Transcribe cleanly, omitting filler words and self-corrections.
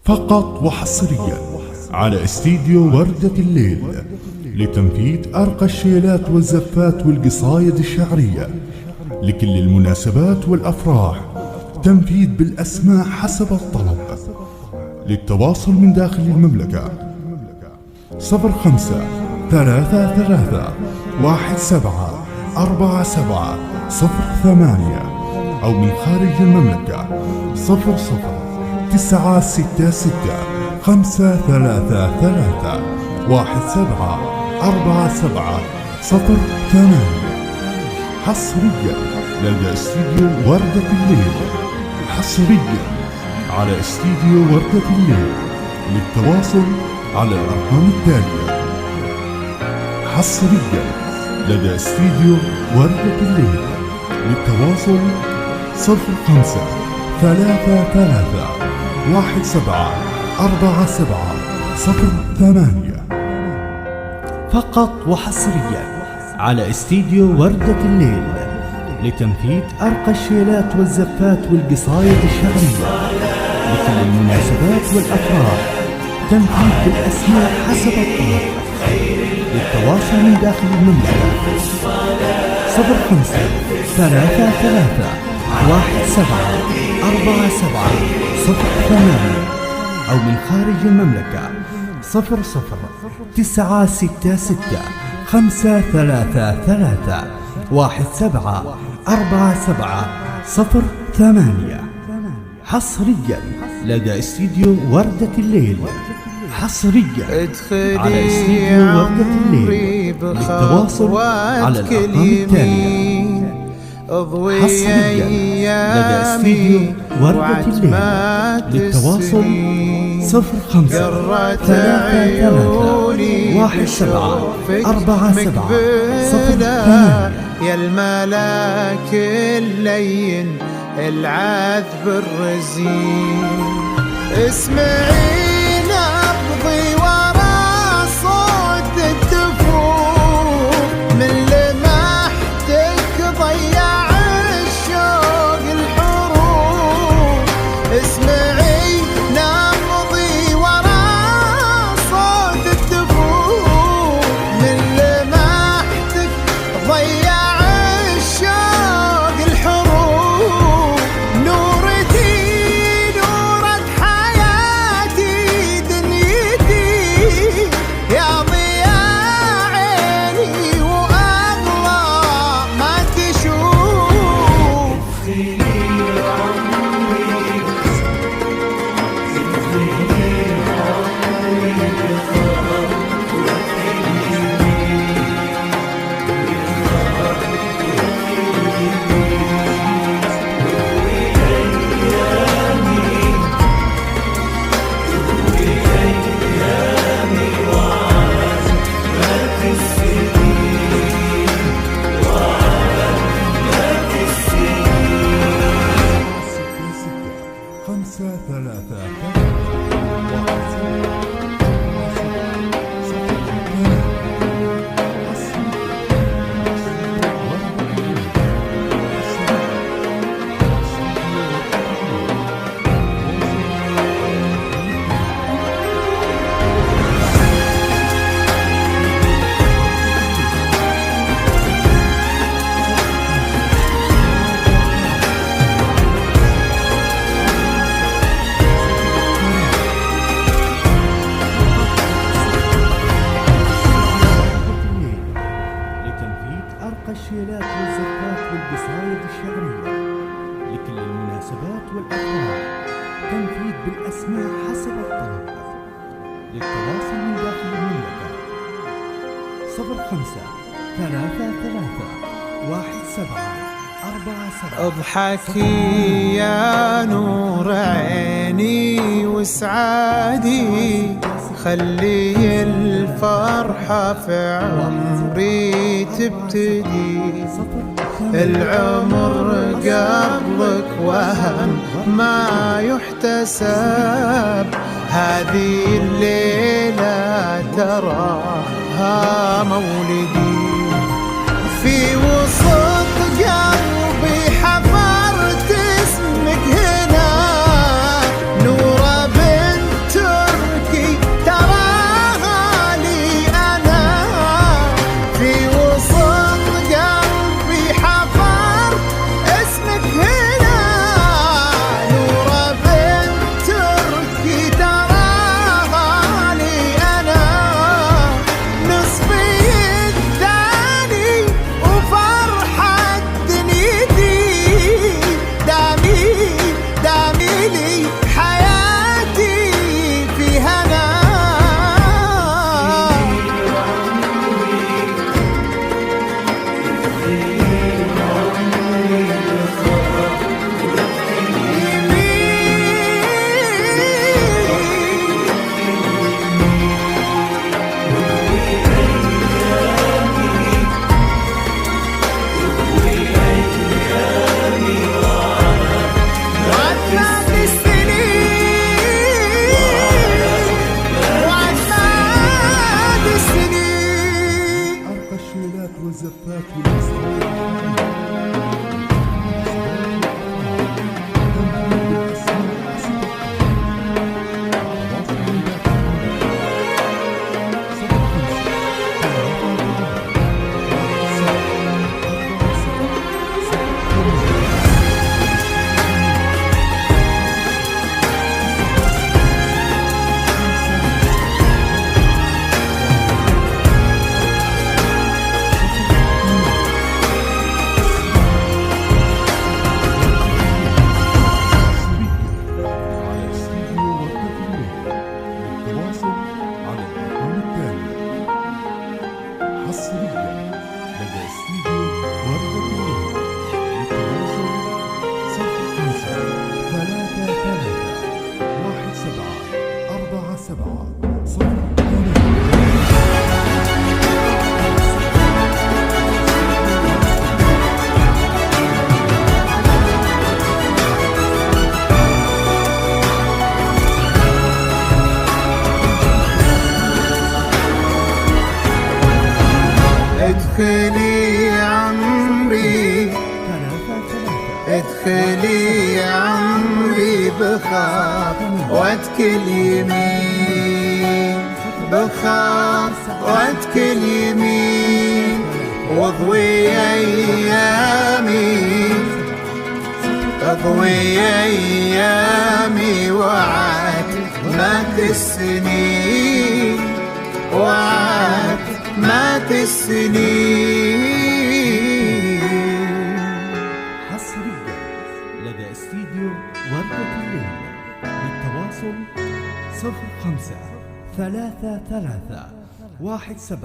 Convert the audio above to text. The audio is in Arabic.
فقط وحصريا على استديو وردة الليل لتنفيذ أرقى الشيلات والزفات والقصايد الشعرية لكل المناسبات والأفراح، تنفيذ بالأسماء حسب الطلب. للتواصل من داخل المملكة 0533174708 أو من خارج المملكة 009633174708 حصريا لدى استديو وردة الليل، حصريا على استديو وردة الليل. للتواصل على الأرقام التالية. حصريا لدى استديو وردة الليل، للتواصل 0533174708 فقط وحصريا على استديو وردة الليل لتنفيذ أرقى الشيلات والزفات والقصايد الشعرية لكل المناسبات والأفراح، تنفيذ بالأسماء حسب الطلب. للتواصل من داخل المملكة 0533174708 أو من خارج المملكة 009633174708 حصريا لدى استديو وردة الليل، حصريا على استديو وردة الليل. للتواصل على الأرقام التالية. حصريا لدى استديو وردة الليل، للتواصل 0533174708 يا الملاك اللين العذب الرزين، اسمعي نبضي ورا صوت الدفوف، من لمحتك ضيع الشوق الحروف، اسمعي نبضي ورا صوت الدفوف، من لمحتك ضيع الشيلات والزفات والقصايد الشعرية لكل المناسبات والأفراح، تنفيذ بالأسماء حسب الطلب. للتواصل من داخل المملكة 05331747. اضحكي يا نور عيني وسعادي، خلي الفرحة في عمري تبتدي، العمر قبلك وهم ما يحتسب، هذه الليلة تراها مولدي، في وسط قلبي حفرت اسمك هنا، نورة بنت بخطوتك اليمين، بخطوتك اليمين واضوي ايامي، اضوي ايامي وعتمة السنين، وعتمة السنين. حصريا لدى استديو وردة الليل. للتواصل 05 33 17